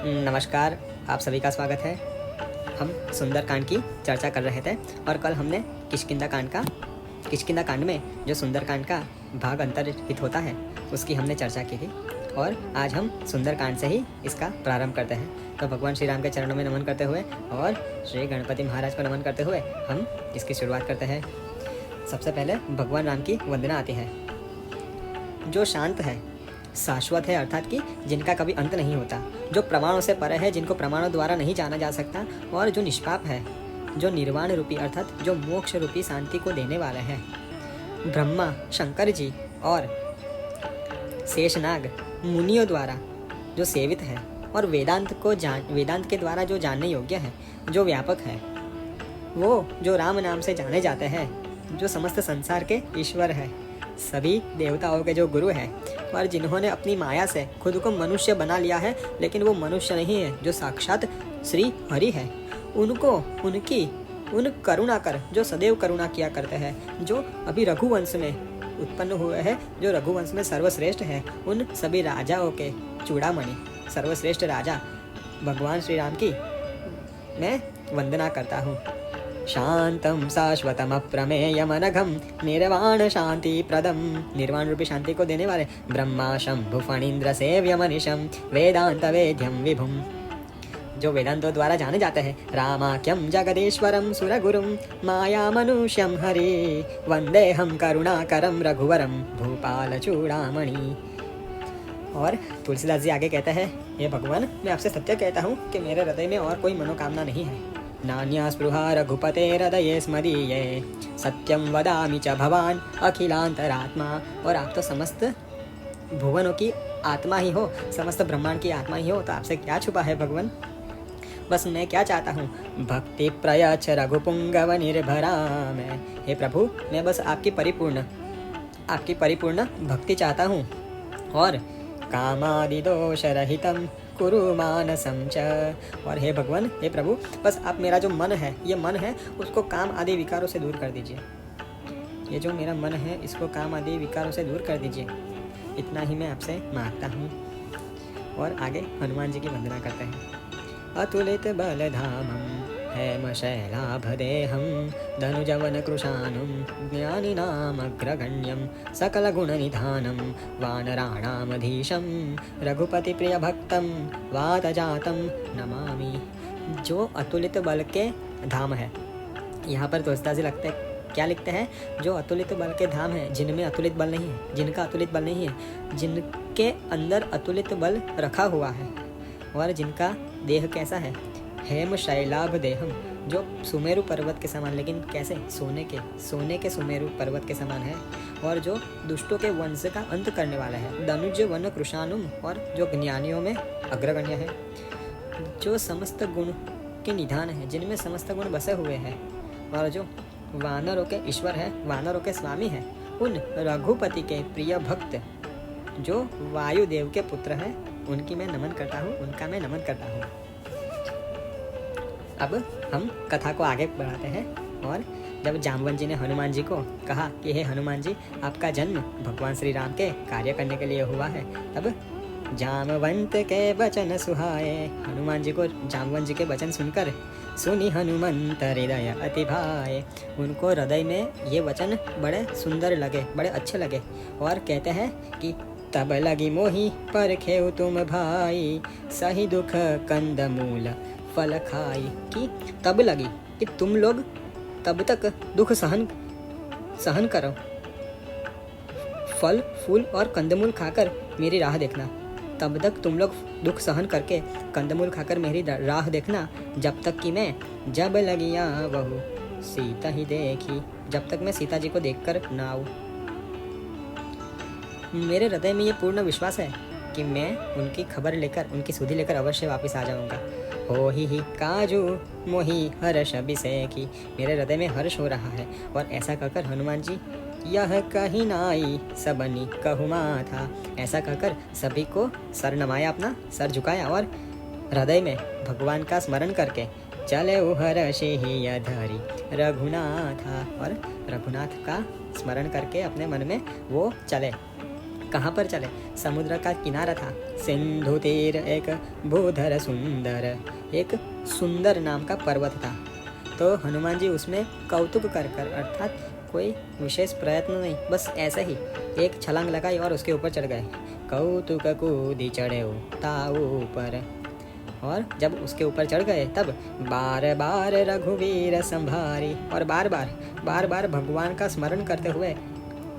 नमस्कार, आप सभी का स्वागत है। हम सुंदरकांड की चर्चा कर रहे थे और कल हमने किष्किंधा कांड में जो सुंदरकांड का भाग अंतर्हित होता है उसकी हमने चर्चा की थी और आज हम सुंदरकांड से ही इसका प्रारंभ करते हैं। तो भगवान श्री राम के चरणों में नमन करते हुए और श्री गणपति महाराज को नमन करते हुए हम इसकी शुरुआत करते हैं। सबसे पहले भगवान राम की वंदना आती है। जो शांत है, शाश्वत है, अर्थात कि जिनका कभी अंत नहीं होता, जो प्रमाणों से परे है, जिनको प्रमाणों द्वारा नहीं जाना जा सकता, और जो निष्पाप है, जो निर्वाण रूपी अर्थात जो मोक्ष रूपी शांति को देने वाले हैं। ब्रह्मा, शंकर जी और शेषनाग मुनियों द्वारा जो सेवित है और वेदांत के द्वारा जो जानने योग्य है, जो व्यापक है, वो जो राम नाम से जाने जाते हैं, जो समस्त संसार के ईश्वर है, सभी देवताओं के जो गुरु हैं और जिन्होंने अपनी माया से खुद को मनुष्य बना लिया है, लेकिन वो मनुष्य नहीं है, जो साक्षात श्री हरि है, उनको उन करुणा कर जो सदैव करुणा किया करते हैं, जो अभी रघुवंश में उत्पन्न हुए हैं, जो रघुवंश में सर्वश्रेष्ठ है, उन सभी राजाओं के चूड़ामणि सर्वश्रेष्ठ राजा भगवान श्री राम की मैं वंदना करता हूँ। शांतम शाश्वतम अप्रमेयमनघम निर्वाण शांति प्रदम, निर्वाण रूपी शांति को देने वाले ब्रह्मा शंभु फणींद्र सेव्य मनीषम वेदांत वेद्यम विभुम, जो वेदांतों द्वारा जाने जाते हैं। रामाख्यम जगदीश्वरम सुरगुरुम माया मनुष्यम हरि वंदे हम करुणाकरम रघुवरम भूपाल चूड़ामणि। और तुलसीदास जी आगे कहते हैं, हे भगवान, मैं आपसे सत्य कहता हूँ कि मेरे हृदय में और कोई मनोकामना नहीं है। नान्या स्पृहा रघुपते हृदये स्मदीये सत्यम वदामि च भवान अखिलांतरात्मा। और आप तो समस्त भुवनों की आत्मा ही हो, समस्त ब्रह्मांड की आत्मा ही हो, तो आपसे क्या छुपा है भगवान। बस मैं क्या चाहता हूँ, भक्ति प्रयच्छ रघुपुंगव निर्भरा में। हे प्रभु, मैं बस आपकी परिपूर्ण भक्ति चाहता हूँ और कामादि दोष रहितम कुरु मानसम च। और हे भगवान, हे प्रभु, बस आप मेरा जो मन है, ये मन है, उसको काम आदि विकारों से दूर कर दीजिए। ये जो मेरा मन है, इसको काम आदि विकारों से दूर कर दीजिए। इतना ही मैं आपसे मांगता हूँ। और आगे हनुमान जी की वंदना करते हैं। अतुलित बलधामं हेम शैलाभदेहं धनुजवन कृशानुं ज्ञानिनामग्रगण्यं सकलगुणनिधानं वानराणामधीशं रघुपतिप्रियभक्तं वातजातं नमामि। जो अतुलित बल के धाम है, यहाँ पर तुलसीदास जी क्या लिखते हैं, जो अतुलित बल के धाम है, जिनमें अतुलित बल नहीं है, जिनका अतुलित बल नहीं है, जिनके अंदर अतुलित बल रखा हुआ है और जिनका देह कैसा है, हेम शैलाभ देहम, जो सुमेरु पर्वत के समान, लेकिन कैसे, सोने के सुमेरु पर्वत के समान है, और जो दुष्टों के वंश का अंत करने वाला है। धनुज वन कृशानुम, और जो ज्ञानियों में अग्रगण्य है, जो समस्त गुण के निधान है, जिनमें समस्त गुण बसे हुए हैं, और जो वानरों के ईश्वर है, वानरों के स्वामी है, उन रघुपति के प्रिय भक्त जो वायुदेव के पुत्र हैं, उनका मैं नमन करता हूँ। अब हम कथा को आगे बढ़ाते हैं। और जब जामवंत जी ने हनुमान जी को कहा कि हे हनुमान जी, आपका जन्म भगवान श्री राम के कार्य करने के लिए हुआ है, तब जामवंत के वचन सुहाए, हनुमान जी को जामवंत जी के वचन सुनकर सुनी हनुमंत हृदय अति भाए, उनको हृदय में ये वचन बड़े सुंदर लगे, बड़े अच्छे लगे, और कहते हैं कि तब लगी मोही परखेउ तुम भाई सही दुख कंद मूल फल खाई। कि तब लगी कि तुम लोग तब तक दुख सहन करो, फल फूल और कंदमूल खाकर मेरी राह देखना। तब तक तुम लोग दुख सहन करके कंदमूल खाकर मेरी राह देखना, जब तक कि मैं जब लगिया वहु सीता ही देखी, जब तक मैं सीता जी को देखकर ना आऊँ। मेरे हृदय में ये पूर्ण विश्वास है कि मैं उनकी खबर लेकर, उनकी सुधि लेकर अवश्य वापस आ जाऊंगा। हो ही काजू मोही हर्ष बिसेकी, मेरे हृदय में हर्ष हो रहा है। और ऐसा कहकर हनुमान जी यह कहीं नाई सबनी कहूमा था, ऐसा कहकर सभी को सर नमाया, अपना सर झुकाया और हृदय में भगवान का स्मरण करके चले हर्षि ही धरी रघुनाथ, और रघुनाथ का स्मरण करके अपने मन में वो चले। कहाँ पर चले? समुद्र का किनारा था। सिंधु तीर एक भूधर सुंदर, एक सुंदर नाम का पर्वत था। तो हनुमान जी उसमें कौतुक कर कर, अर्थात कोई विशेष प्रयत्न नहीं, बस ऐसे ही एक छलांग लगाई और उसके ऊपर चढ़ गए। कौतुक कूदी चढ़े ताऊ ऊपर, और जब उसके ऊपर चढ़ गए तब बार बार रघुवीर संभारी, और बार बार भगवान का स्मरण करते हुए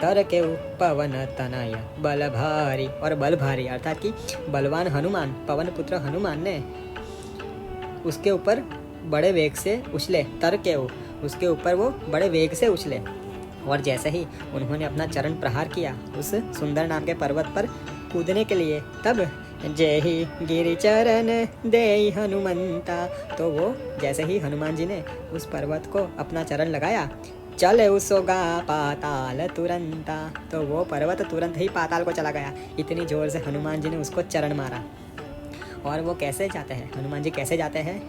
तर के पवन तनय बल भारी, और बल भारी अर्थात कि बलवान हनुमान, पवन पुत्र हनुमान ने उसके ऊपर बड़े वेग से उछले। तर के उसके ऊपर वो बड़े वेग से उछले, और जैसे ही उन्होंने अपना चरण प्रहार किया उस सुंदर नाम के पर्वत पर कूदने के लिए, तब जय ही गिरि चरण दे हनुमंता, तो वो जैसे ही हनुमान जी ने उस पर्वत को अपना चरण लगाया, चले उसोगा पाताल तुरंता, तो वो पर्वत तुरंत ही पाताल को चला गया। इतनी जोर से हनुमान जी ने उसको चरण मारा। और वो कैसे जाते हैं, हनुमान जी कैसे जाते हैं?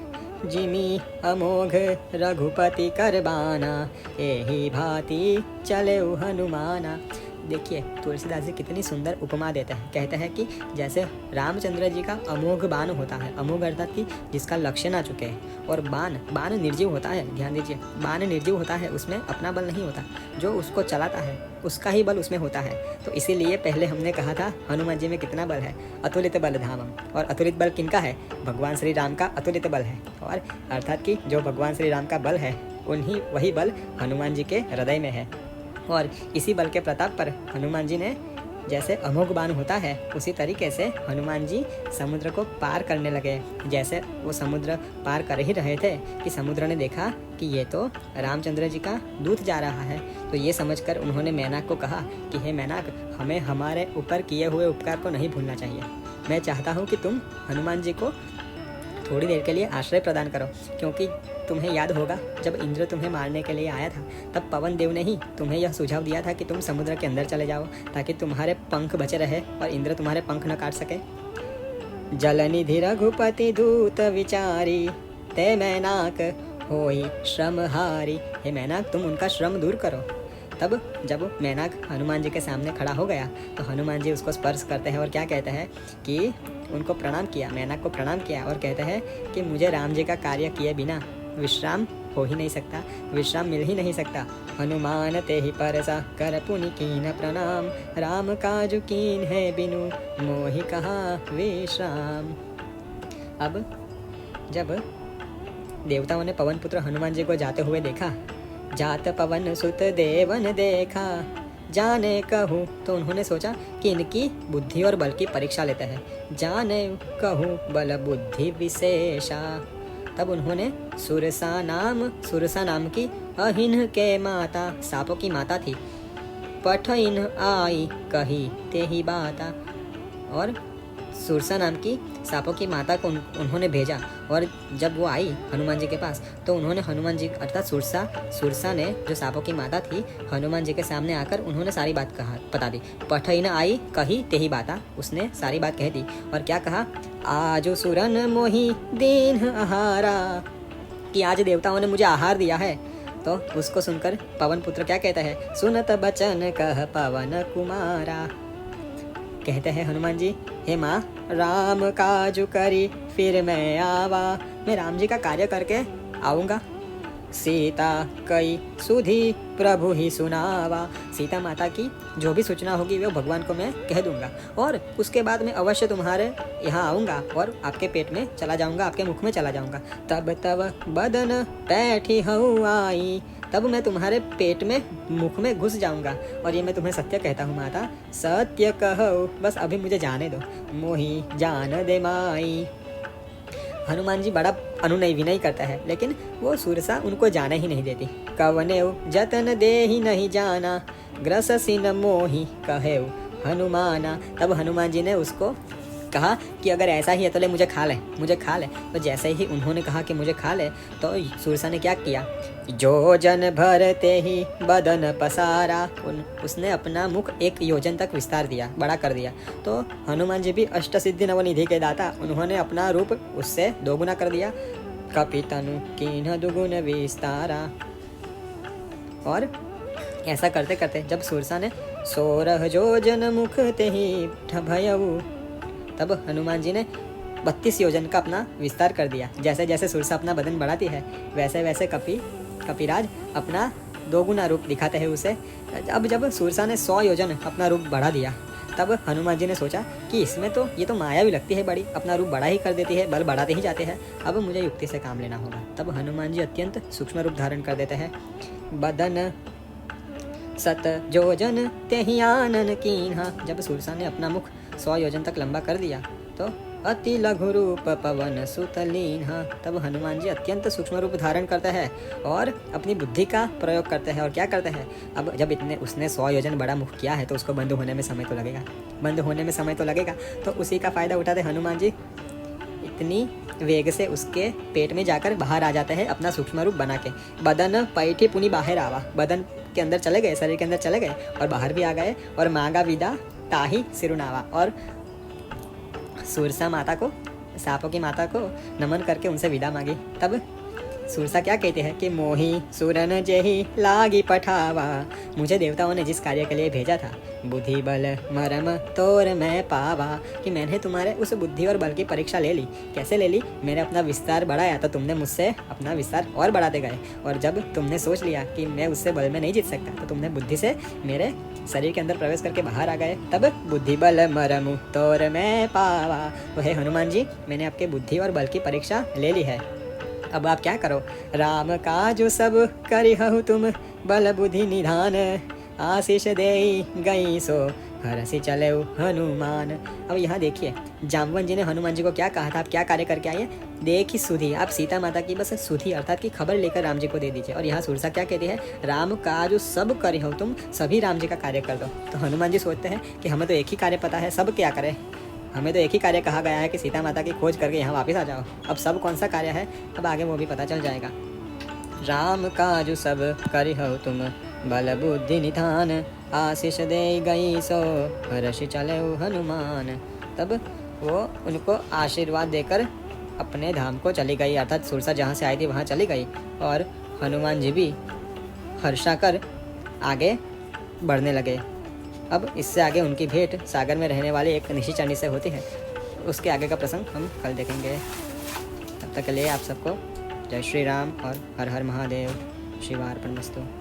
जिमी अमोघ रघुपति करबाना, एही भांति चले हनुमाना। देखिए तुलसीदास जी कितनी सुंदर उपमा देते हैं। कहते हैं कि जैसे रामचंद्र जी का अमोघ बाण होता है, अमोघ अर्थात कि जिसका लक्ष्य ना चुके, और बाण निर्जीव होता है। ध्यान दीजिए, बाण निर्जीव होता है, उसमें अपना बल नहीं होता, जो उसको चलाता है उसका ही बल उसमें होता है। तो इसीलिए पहले हमने कहा था हनुमान जी में कितना बल है, अतुलित बल धामम। और अतुलित बल किनका है? भगवान श्री राम का अतुलित बल है। और अर्थात कि जो भगवान श्री राम का बल है, वही बल हनुमान जी के हृदय में है। और इसी बल के प्रताप पर हनुमान जी ने, जैसे अमोघ बाण होता है उसी तरीके से हनुमान जी समुद्र को पार करने लगे। जैसे वो समुद्र पार कर ही रहे थे कि समुद्र ने देखा कि ये तो रामचंद्र जी का दूत जा रहा है। तो ये समझकर उन्होंने मेनाक को कहा कि हे मेनाक, हमें हमारे ऊपर किए हुए उपकार को नहीं भूलना चाहिए। मैं चाहता हूँ कि तुम हनुमान जी को थोड़ी देर के लिए आश्रय प्रदान करो, क्योंकि तुम्हें याद होगा जब इंद्र तुम्हें मारने के लिए आया था, तब पवन देव ने ही तुम्हें यह सुझाव दिया था कि तुम समुद्र के अंदर चले जाओ, ताकि तुम्हारे पंख बचे रहे और इंद्र तुम्हारे पंख न काट सके। जलनिधि रघुपति दूत विचारी, ते मैनाक होई श्रमहारी। हे मैनाक, तुम उनका श्रम दूर करो। तब जब मैनाक हनुमान जी के सामने खड़ा हो गया तो हनुमान जी उसको स्पर्श करते हैं और क्या कहते हैं कि उनको प्रणाम किया, मैनाक को प्रणाम किया, और कहते हैं कि मुझे राम जी का कार्य किए बिना विश्राम हो ही नहीं सकता, विश्राम मिल ही नहीं सकता। हनुमान ते ही परसा कर पुनि कीन प्रणाम, राम काजु कीन है बिनु मोहि कहा विश्राम। अब जब देवताओं ने पवन पुत्र हनुमान जी को जाते हुए देखा, जात पवन सुत देवन देखा, जाने कहूँ, तो उन्होंने सोचा कि इनकी बुद्धि और बल की परीक्षा लेते हैं। जाने कहूँ बल बुद्धि विशेषा। तब उन्होंने सुरसा नाम की अहिन के माता, सांपों की माता थी, पठइन आई कही ते ही बाता, और सुरसा नाम की सांपों की माता को उन्होंने भेजा। और जब वो आई हनुमान जी के पास तो उन्होंने हनुमान जी अर्थात सुरसा ने, जो सांपों की माता थी, हनुमान जी के सामने आकर उन्होंने सारी बात बता दी। पठई न आई कही ते ही बाता, उसने सारी बात कह दी। और क्या कहा? आजो सुरन मोही दीन आहारा, कि आज देवताओं ने मुझे आहार दिया है। तो उसको सुनकर पवन पुत्र क्या कहता है? सुनत बचन कह पवन कुमारा। कहते हैं हनुमान जी, हे माँ, राम काजु करी फिर मैं आवा, मैं राम जी का कार्य करके आऊँगा। सीता कई सुधी प्रभु ही सुनावा, सीता माता की जो भी सूचना होगी वो भगवान को मैं कह दूंगा, और उसके बाद मैं अवश्य तुम्हारे यहाँ आऊँगा और आपके पेट में चला जाऊँगा, आपके मुख में चला जाऊँगा। तब बदन पैठी हूँ आई, तब मैं तुम्हारे पेट में मुख में घुस जाऊंगा। और ये मैं तुम्हें सत्य कहता हूँ माता, सत्य कहो, बस अभी मुझे जाने दो। मोही जान दे माई। हनुमान जी बड़ा अनुनय विनय करता है, लेकिन वो सुरसा उनको जाने ही नहीं देती। कवने जतन दे ही नहीं जाना, ग्रस सिन मोही कहे हनुमाना। तब हनुमान जी ने उसको कहा कि अगर ऐसा ही है तो ले मुझे खा ले। तो जैसे ही उन्होंने कहा कि मुझे खा ले, तो सुरसा ने क्या किया? जो जन भरते ही बदन पसारा, उसने अपना मुख 1 योजन तक विस्तार दिया, बड़ा कर दिया। तो हनुमान जी भी अष्ट सिद्धि नवनिधि के दाता, उन्होंने अपना रूप उससे 2 गुना कर दिया। कपितनु कीन्ह दुगुन विस्तारा। और ऐसा करते करते जब सुरसा ने 16 योजन मुख ते ही भयऊ। तब हनुमान जी ने 32 योजन का अपना विस्तार कर दिया। जैसे जैसे सुरसा अपना बदन बढ़ाती है वैसे वैसे कपिराज अपना 2 गुना रूप दिखाते हैं उसे। अब जब सुरसा ने 100 योजन अपना रूप बढ़ा दिया तब हनुमान जी ने सोचा कि इसमें तो ये तो माया भी लगती है बड़ी, अपना रूप बड़ा ही कर देती है, बल बढ़ाते ही जाते हैं। अब मुझे युक्ति से काम लेना होगा। तब हनुमान जी अत्यंत सूक्ष्म रूप धारण कर देते हैं। बदन 7 योजन तेहि आनन कीन्हा। जब सुरसा ने अपना मुख 100 योजन तक लंबा कर दिया तो अति लघु रूप पवन सुत लीन्हा। तब हनुमान जी अत्यंत सूक्ष्म रूप धारण करते हैं और अपनी बुद्धि का प्रयोग करते हैं। और क्या करते हैं, अब जब उसने 100 योजन बड़ा मुख किया है तो उसको बंद होने में समय तो लगेगा। तो उसी का फायदा उठाते हनुमान जी इतनी वेग से उसके पेट में जाकर बाहर आ जाते हैं अपना सूक्ष्म रूप बना के। बदन पैठी पुनी बाहर आवा, बदन के अंदर चले गए, शरीर के अंदर चले गए और बाहर भी आ गए। और मांगा विदा ताही सिरुनावा, और सुरसा माता को, सांपों की माता को नमन करके उनसे विदा मांगी। तब सुरसा क्या कहते हैं कि मोही सुरन जेही लागी पठावा। मुझे देवताओं ने जिस कार्य के लिए भेजा था, बुद्धि बल मरम तोर मैं पावा, कि मैंने तुम्हारे उस बुद्धि और बल की परीक्षा ले ली। कैसे ले ली, मैंने अपना विस्तार बढ़ाया तो तुमने मुझसे अपना विस्तार और बढ़ाते गए। और जब तुमने सोच लिया कि मैं उससे बल में नहीं जीत सकता तो तुमने बुद्धि से मेरे शरीर के अंदर प्रवेश करके बाहर आ गए। तब बुद्धि बल मरम तोर मैं पावा। तो हे हनुमान जी, मैंने आपके बुद्धि और बल की परीक्षा ले ली है। अब आप क्या करो, राम काज सब करिहु तुम, बल बुद्धि निधान, आशीष दे गई सो हरसि चले हनुमान। अब यहाँ देखिए जाम्बवन जी ने हनुमान जी को क्या कहा था, आप क्या कार्य करके आइए, देखी सुधी, आप सीता माता की बस सुधी अर्थात की खबर लेकर राम जी को दे दीजिए। और यहाँ सुरसा क्या कहती है, राम काज सब करिहु तुम, सभी राम जी का कार्य कर दो। तो हनुमान जी सोचते हैं कि हमें तो एक ही कार्य पता है, सब क्या करें, हमें तो एक ही कार्य कहा गया है कि सीता माता की खोज करके यहाँ वापस आ जाओ। अब सब कौन सा कार्य है, अब आगे वो भी पता चल जाएगा। राम काज सब करिहु तुम, बल बुद्धि निधान, आशीष दे गई सो हर्षि चले हनुमान। तब वो उनको आशीर्वाद देकर अपने धाम को चली गई, अर्थात सुरसा जहाँ से आई थी वहाँ चली गई। और हनुमान जी भी हर्षाकर आगे बढ़ने लगे। अब इससे आगे उनकी भेंट सागर में रहने वाले एक निशिचरणी से होती है। उसके आगे का प्रसंग हम कल देखेंगे। तब तक के लिए आप सबको जय श्री राम और हर हर महादेव। शिवार्पणमस्तु।